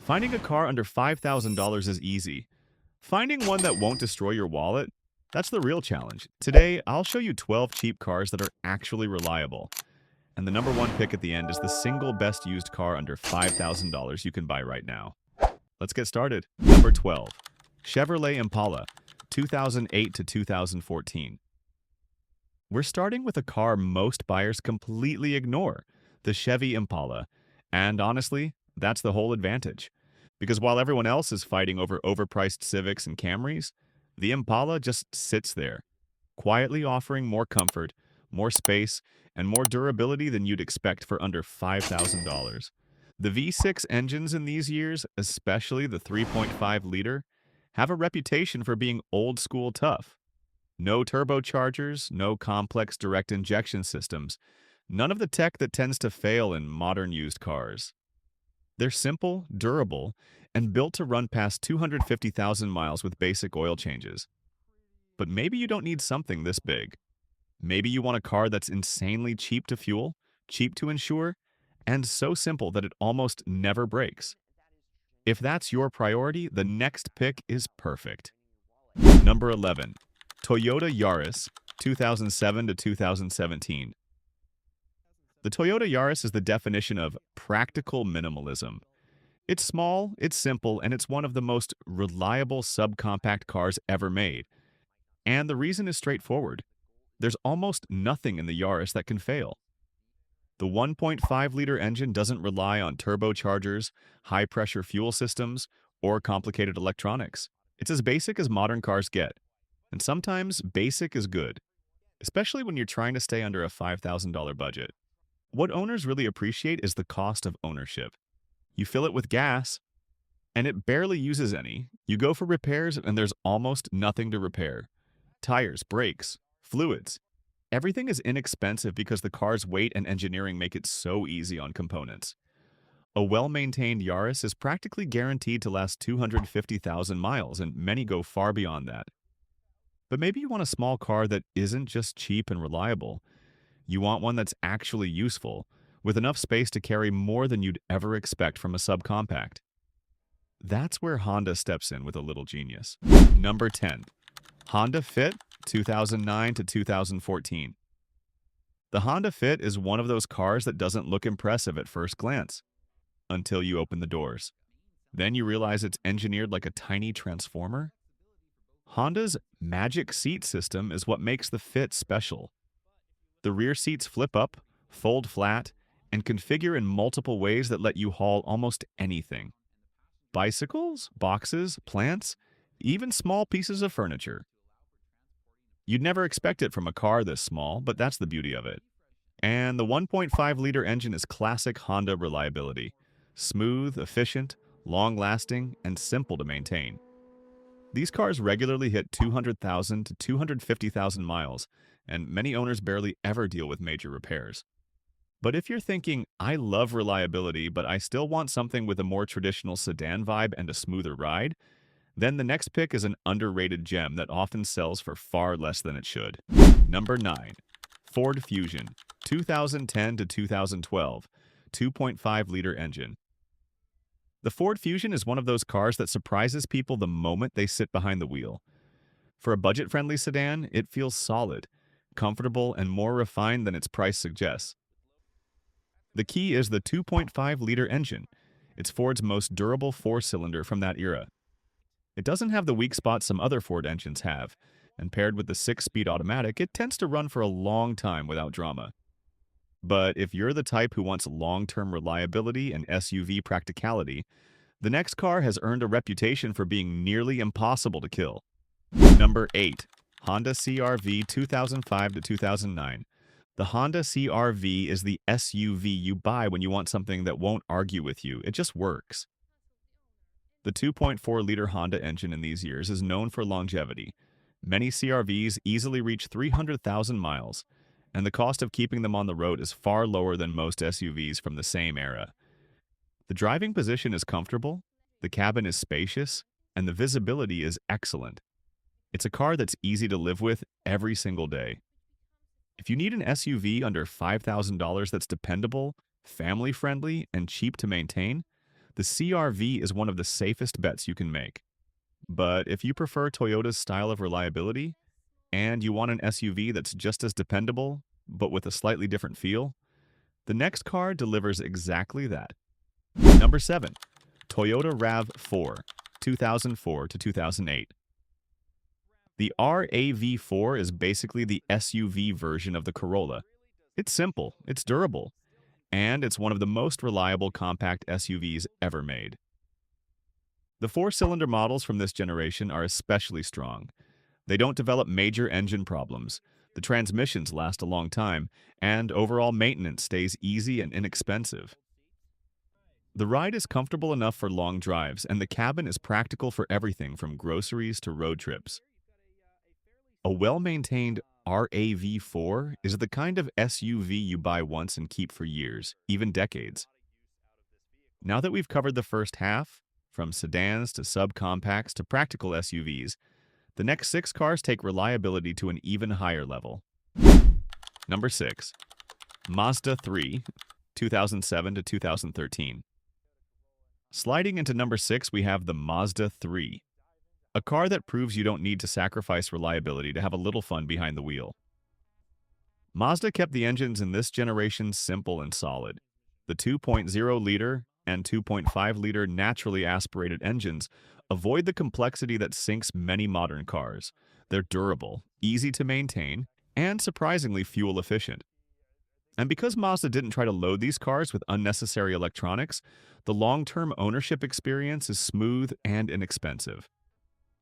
Finding a car under $5,000 is easy. Finding one that won't destroy your wallet, that's the real challenge. Today, I'll show you 12 cheap cars that are actually reliable. And the number one pick at the end is the single best used car under $5,000 you can buy right now. Let's get started. Number 12. Chevrolet Impala, 2008 to 2014. We're starting with a car most buyers completely ignore, the Chevy Impala. And honestly, that's the whole advantage. Because while everyone else is fighting over overpriced Civics and Camrys, the Impala just sits there, quietly offering more comfort, more space, and more durability than you'd expect for under $5,000. The V6 engines in these years, especially the 3.5-liter, have a reputation for being old-school tough. No turbochargers, no complex direct injection systems, none of the tech that tends to fail in modern used cars. They're simple, durable, and built to run past 250,000 miles with basic oil changes. But maybe you don't need something this big. Maybe you want a car that's insanely cheap to fuel, cheap to insure, and so simple that it almost never breaks. If that's your priority, the next pick is perfect. Number 11. Toyota Yaris, 2007 to 2017. The Toyota Yaris is the definition of practical minimalism. It's small, it's simple, and it's one of the most reliable subcompact cars ever made. And the reason is straightforward. There's almost nothing in the Yaris that can fail. The 1.5-liter engine doesn't rely on turbochargers, high-pressure fuel systems, or complicated electronics. It's as basic as modern cars get. And sometimes basic is good, especially when you're trying to stay under a $5,000 budget. What owners really appreciate is the cost of ownership. You fill it with gas, and it barely uses any. You go for repairs, and there's almost nothing to repair. Tires, brakes, fluids. Everything is inexpensive because the car's weight and engineering make it so easy on components. A well-maintained Yaris is practically guaranteed to last 250,000 miles, and many go far beyond that. But maybe you want a small car that isn't just cheap and reliable. You want one that's actually useful, with enough space to carry more than you'd ever expect from a subcompact. That's where Honda steps in with a little genius. Number 10. Honda Fit, 2009 to 2014. The Honda Fit is one of those cars that doesn't look impressive at first glance, until you open the doors. Then you realize it's engineered like a tiny transformer. Honda's Magic Seat system is what makes the Fit special. The rear seats flip up, fold flat, and configure in multiple ways that let you haul almost anything. Bicycles, boxes, plants, even small pieces of furniture. You'd never expect it from a car this small, but that's the beauty of it. And the 1.5-liter engine is classic Honda reliability. Smooth, efficient, long-lasting, and simple to maintain. These cars regularly hit 200,000 to 250,000 miles, and many owners barely ever deal with major repairs. But if you're thinking, I love reliability, but I still want something with a more traditional sedan vibe and a smoother ride, then the next pick is an underrated gem that often sells for far less than it should. Number 9. Ford Fusion, 2010 to 2012, 2.5-liter engine. The Ford Fusion is one of those cars that surprises people the moment they sit behind the wheel. For a budget-friendly sedan, it feels solid, comfortable, and more refined than its price suggests. The key is the 2.5-liter engine. It's Ford's most durable four-cylinder from that era. It doesn't have the weak spots some other Ford engines have, and paired with the 6-speed automatic, it tends to run for a long time without drama. But if you're the type who wants long-term reliability and SUV practicality, the next car has earned a reputation for being nearly impossible to kill. Number 8. Honda CR-V 2005 to 2009. The Honda CR-V is the SUV you buy when you want something that won't argue with you. It just works. The 2.4-liter Honda engine in these years is known for longevity. Many CR-Vs easily reach 300,000 miles, and the cost of keeping them on the road is far lower than most SUVs from the same era. The driving position is comfortable, the cabin is spacious, and the visibility is excellent. It's a car that's easy to live with every single day. If you need an SUV under $5,000 that's dependable, family-friendly, and cheap to maintain, The CR-V is one of the safest bets you can make. But if you prefer Toyota's style of reliability and you want an SUV that's just as dependable, but with a slightly different feel, the next car delivers exactly that. Number 7. Toyota RAV4, 2004 to 2008. The RAV4 is basically the SUV version of the Corolla. It's simple, it's durable, and it's one of the most reliable compact SUVs ever made. The four-cylinder models from this generation are especially strong. They don't develop major engine problems, the transmissions last a long time, and overall maintenance stays easy and inexpensive. The ride is comfortable enough for long drives, and the cabin is practical for everything from groceries to road trips. A well-maintained RAV4 is the kind of SUV you buy once and keep for years, even decades. Now that we've covered the first half, from sedans to subcompacts to practical SUVs, the next 6 cars take reliability to an even higher level. Number 6. Mazda 3, 2007 to 2013. Sliding into number 6, we have the Mazda 3, a car that proves you don't need to sacrifice reliability to have a little fun behind the wheel. Mazda kept the engines in this generation simple and solid. The 2.0-liter and 2.5-liter naturally aspirated engines avoid the complexity that sinks many modern cars. They're durable, easy to maintain, and surprisingly fuel efficient. And because Mazda didn't try to load these cars with unnecessary electronics, the long-term ownership experience is smooth and inexpensive.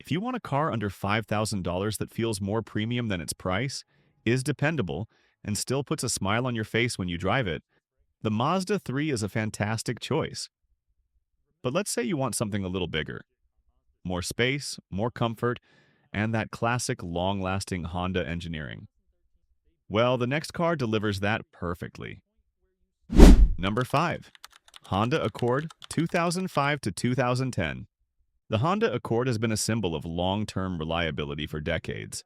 If you want a car under $5,000 that feels more premium than its price, is dependable, and still puts a smile on your face when you drive it, the Mazda 3 is a fantastic choice. But let's say you want something a little bigger. More space, more comfort, and that classic long-lasting Honda engineering. Well, the next car delivers that perfectly. Number 5. Honda Accord 2005 to 2010. The Honda Accord has been a symbol of long-term reliability for decades,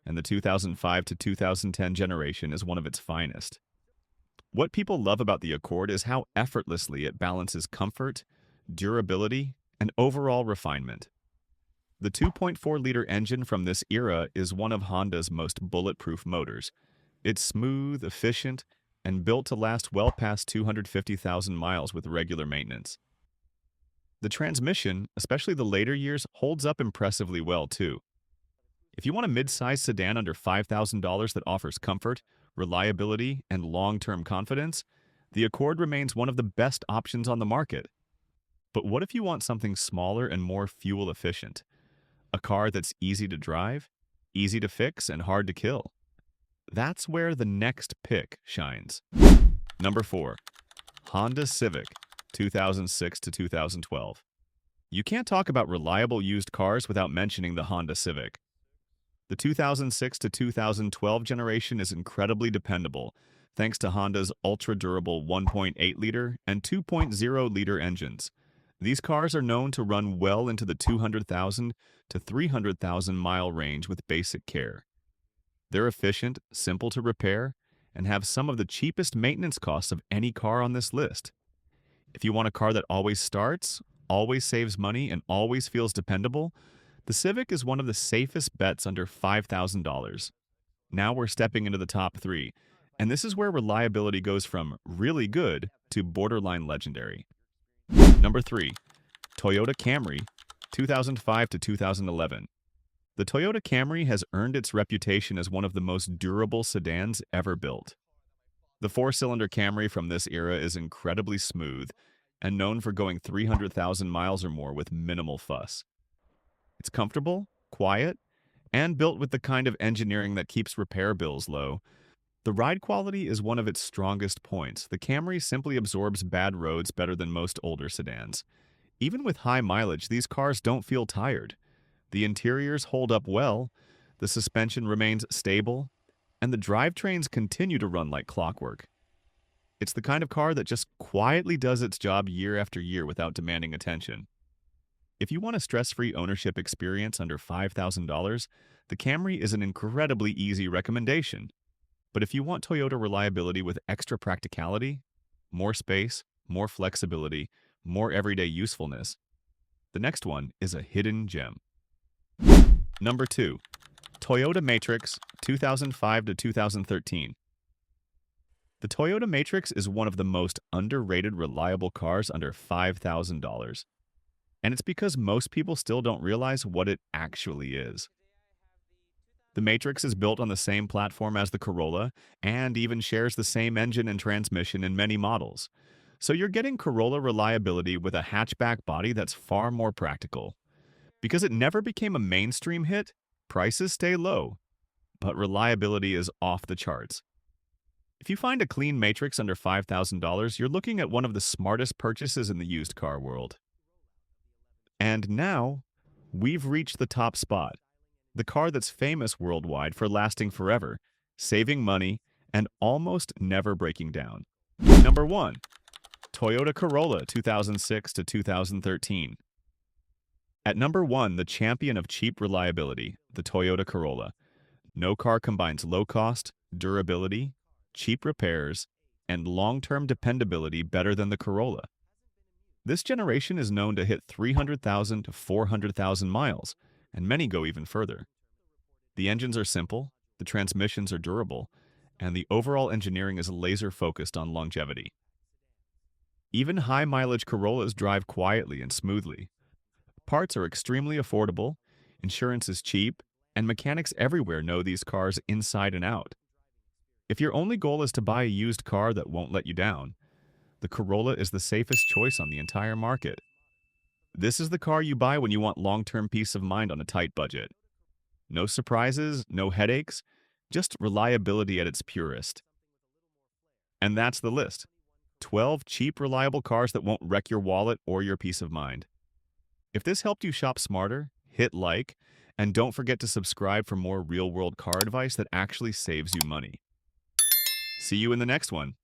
and the 2005 to 2010 generation is one of its finest. What people love about the Accord is how effortlessly it balances comfort, durability, and overall refinement. The 2.4-liter engine from this era is one of Honda's most bulletproof motors. It's smooth, efficient, and built to last well past 250,000 miles with regular maintenance. The transmission, especially the later years, holds up impressively well too. If you want a mid-size sedan under $5,000 that offers comfort, reliability, and long-term confidence, the Accord remains one of the best options on the market. But what if you want something smaller and more fuel efficient? A car that's easy to drive, easy to fix, and hard to kill. That's where the next pick shines. Number 4. Honda Civic, 2006 to 2012. You can't talk about reliable used cars without mentioning the Honda Civic. The 2006 to 2012 generation is incredibly dependable, thanks to Honda's ultra-durable 1.8-liter and 2.0-liter engines. These cars are known to run well into the 200,000 to 300,000 mile range with basic care. They're efficient, simple to repair, and have some of the cheapest maintenance costs of any car on this list. If you want a car that always starts, always saves money, and always feels dependable, the Civic is one of the safest bets under $5,000. Now we're stepping into the top 3, and this is where reliability goes from really good to borderline legendary. Number 3. Toyota Camry, 2005 to 2011. The Toyota Camry has earned its reputation as one of the most durable sedans ever built. The 4-cylinder Camry from this era is incredibly smooth and known for going 300,000 miles or more with minimal fuss. It's comfortable, quiet, and built with the kind of engineering that keeps repair bills low. The ride quality is one of its strongest points. The Camry simply absorbs bad roads better than most older sedans. Even with high mileage, these cars don't feel tired. The interiors hold up well, the suspension remains stable, and the drivetrains continue to run like clockwork. It's the kind of car that just quietly does its job year after year without demanding attention. If you want a stress-free ownership experience under $5,000, the Camry is an incredibly easy recommendation. But if you want Toyota reliability with extra practicality, more space, more flexibility, more everyday usefulness. The next one is a hidden gem. Number 2. Toyota Matrix 2005 to 2013. The Toyota Matrix is one of the most underrated reliable cars under $5,000. And it's because most people still don't realize what it actually is. The Matrix is built on the same platform as the Corolla and even shares the same engine and transmission in many models. So you're getting Corolla reliability with a hatchback body that's far more practical. Because it never became a mainstream hit, prices stay low, but reliability is off the charts. If you find a clean Matrix under $5,000, you're looking at one of the smartest purchases in the used car world. And now, we've reached the top spot. The car that's famous worldwide for lasting forever, saving money, and almost never breaking down. Number 1. Toyota Corolla 2006 to 2013. At number 1, the champion of cheap reliability, the Toyota Corolla. No car combines low cost, durability, cheap repairs, and long-term dependability better than the Corolla. This generation is known to hit 300,000 to 400,000 miles, and many go even further. The engines are simple, the transmissions are durable, and the overall engineering is laser-focused on longevity. Even high-mileage Corollas drive quietly and smoothly. Parts are extremely affordable, insurance is cheap, and mechanics everywhere know these cars inside and out. If your only goal is to buy a used car that won't let you down, the Corolla is the safest choice on the entire market. This is the car you buy when you want long-term peace of mind on a tight budget. No surprises, no headaches, just reliability at its purest. And that's the list. 12 cheap, reliable cars that won't wreck your wallet or your peace of mind. If this helped you shop smarter, hit like, and don't forget to subscribe for more real-world car advice that actually saves you money. See you in the next one.